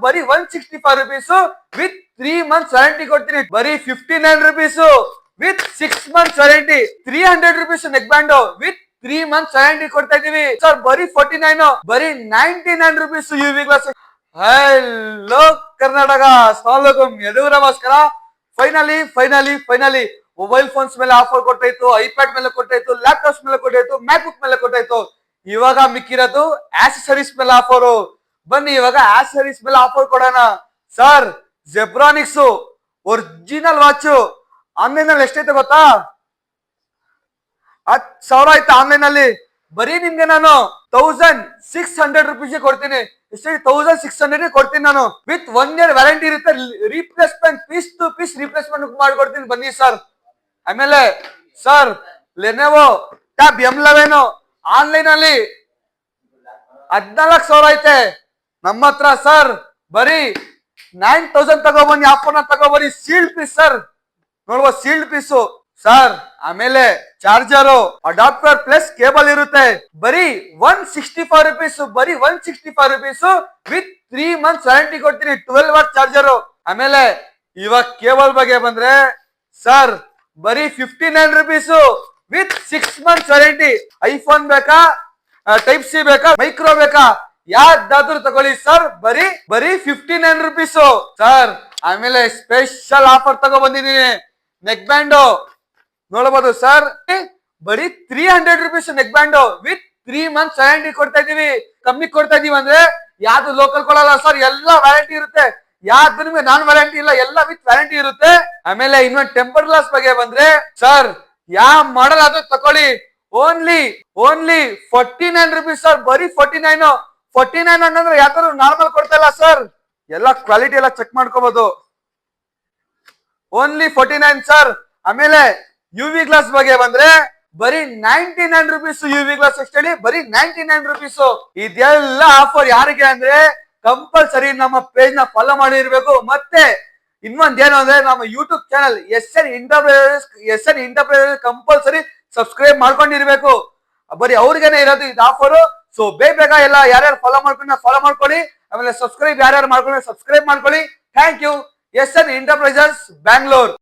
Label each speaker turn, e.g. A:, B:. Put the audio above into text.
A: ಬರೀ 165 rupees with 3 months warranty ಕೊಡ್ತೀನಿ. ಬರೀ 59 rupees with 6 months warranty. 300 rupees neck band with 3 months warranty ಕೊಡ್ತಾ ಇದೀವಿ ಸರ್. ಬರೀ 49, ಬರೀ 99 rupees UV glass. Hello Karnataka, ಸ್ವಾಗತಂ ಎದುರು ನಮಸ್ಕಾರ. ಫೈನಲಿ ಮೊಬೈಲ್ ಫೋನ್ಸ್ ಮೇಲೆ ಆಫರ್ ಕೊಟ್ಟಾಯ್ತು, ಐಪ್ಯಾಡ್ ಮೇಲೆ ಕೊಟ್ಟಾಯ್ತು, ಲ್ಯಾಪ್ಟಾಪ್ಸ್ ಮೇಲೆ ಕೊಟ್ಟಾಯ್ತು, ಮ್ಯಾಕ್ಬುಕ್ ಮೇಲೆ ಕೊಟ್ಟಾಯ್ತು. ಇವಾಗ ಮಿಕ್ಕಿರೋದು ಆಕ್ಸೆಸರೀಸ್ ಮೇಲೆ ಆಫರ್. ಬನ್ನಿ ಇವಾಗ ಆಕ್ಸೆಸರೀಸ್ ಮೇಲೆ ಆಫರ್ ಕೊಡೋಣ ಸರ್. ಜೆಬ್ರಾನಿಕ್ಸ್ ಒರಿಜಿನಲ್ ವಾಚ್ ಆನ್ಲೈನ್ ಅಲ್ಲಿ ಎಷ್ಟೈತೆ ಗೊತ್ತಾ? 10,000 ಆಯ್ತಾ ಆನ್ಲೈನ್ ಅಲ್ಲಿ. ಬರೀ ನಿಮ್ಗೆ ನಾನು 1600 rupees ಕೊಡ್ತೀನಿ. ಎಷ್ಟು? 1600 ಕೊಡ್ತೀನಿ ನಾನು. ವಿತ್ 1 year ವ್ಯಾರಂಟಿ ಇರುತ್ತೆ. Replacement piece to piece replacement ಮಾಡ್ಕೊಡ್ತೀನಿ, ಬನ್ನಿ ಸರ್. ಆಮೇಲೆ sir Lenovo tab M11 online ಅಲ್ಲಿ 14,000 ಐತೆ ನಮ್ಮ ಹತ್ರ ಸರ್. ಬರೀ 9,000 ತಗೋಬನ್ನಿ, ಆಫರ್ನ ತಗೋಬನ್ನಿ. ಸೀಲ್ಡ್ ಪೀಸ್ ಸರ್, ನೋಡ್ಬೋದು ಸೀಲ್ಡ್ ಪೀಸು ಸರ್. ಆಮೇಲೆ ಚಾರ್ಜರು, ಅಡಾಪ್ಟರ್ ಪ್ಲಸ್ ಕೇಬಲ್ ಇರುತ್ತೆ. ಬರೀ 165 rupees, ಬರೀ 165 rupees ವಿತ್ 3 months ವ್ಯಾರಂಟಿ ಕೊಡ್ತೀನಿ. 12 watt ಚಾರ್ಜರು. ಆಮೇಲೆ ಇವಾಗ ಕೇಬಲ್ ಬಗ್ಗೆ ಬಂದ್ರೆ ಸರ್, ಬರೀ 59 rupees with 6 months warranty. IPhone ಬೇಕಾ, ಟೈಪ್ ಸಿ ಬೇಕಾ, ಮೈಕ್ರೋ ಬೇಕಾ, ಯಾವ್ದಾದ್ರು ತಗೊಳ್ಳಿ ಸರ್. ಬರೀ 59 rupees ಸರ್. ಆಮೇಲೆ ಸ್ಪೆಷಲ್ ಆಫರ್ ತಗೋ ಬಂದಿದ್ದೀನಿ. ನೆಕ್ ಬ್ಯಾಂಡ್ ನೋಡಬಹುದು ಸರ್, ಬರೀ 300 rupees neck band with 3 months warranty ಕೊಡ್ತಾ ಇದೀವಿ. ಕಮ್ಮಿ ಕೊಡ್ತಾ ಇದೀವಿ ಅಂದ್ರೆ ಯಾವ್ದು ಲೋಕಲ್ ಕೊಡಲ್ಲ ಸರ್, ಎಲ್ಲ ವ್ಯಾರಂಟಿ ಇರುತ್ತೆ. ಯಾವ್ದು ನಿಮ್ಗೆ ನಾನ್ ವ್ಯಾರಂಟಿ ಇಲ್ಲ, ಎಲ್ಲ ವಿತ್ ವ್ಯಾರಂಟಿ ಇರುತ್ತೆ. ಆಮೇಲೆ ಇನ್ನೊಂದು ಟೆಂಪರ್ ಗ್ಲಾಸ್ ಬಗ್ಗೆ ಬಂದ್ರೆ ಸರ್, ಯಾವ ಮಾಡಲ್ ಆದ್ರೂ ತಕೊಳ್ಳಿ, ಓನ್ಲಿ 49 rupees ಸರ್. ಬರೀ 49 ಅಂದ್ರೆ ಯಾವ್ದಾದ್ರು ನಾರ್ಮಲ್ ಕೊಡ್ತಾ ಇಲ್ಲ ಸರ್, ಎಲ್ಲ ಕ್ವಾಲಿಟಿ ಎಲ್ಲ ಚೆಕ್ ಮಾಡ್ಕೋಬಹುದು. Only 49 sir. ಆಮೇಲೆ UV ಗ್ಲಾಸ್ ಬಗ್ಗೆ ಬಂದ್ರೆ ಬರೀ 99 rupees UV ಗ್ಲಾಸ್. ಎಷ್ಟು ಹೇಳಿ? ಬರೀ 99 rupees. ಇದೆಲ್ಲ ಆಫರ್ ಯಾರಿಗೆ ಅಂದ್ರೆ ಕಂಪಲ್ಸರಿ ನಮ್ಮ ಪೇಜ್ ನ ಫಾಲೋ ಮಾಡಿರ್ಬೇಕು. ಮತ್ತೆ ಇನ್ನೊಂದೇನು ಅಂದ್ರೆ ನಮ್ಮ YouTube channel SN enterprises compulsory subscribe ಮಾಡ್ಕೊಂಡಿರ್ಬೇಕು. ಬರೀ ಅವ್ರಿಗೇನೆ ಇರೋದು ಇದು ಆಫರ್. ಸೊ ಬೇಗ ಎಲ್ಲ ಯಾರ್ಯಾರು ಫಾಲೋ ಮಾಡ್ಕೊಳ್ಳಿ. ಆಮೇಲೆ ಸಬ್ಸ್ಕ್ರೈಬ್ ಯಾರ್ಯಾರು ಮಾಡ್ಕೊಳ್ಳಿ ಸಬ್ಸ್ಕ್ರೈಬ್ ಮಾಡ್ಕೊಳ್ಳಿ. Thank you. SN enterprises Bangalore.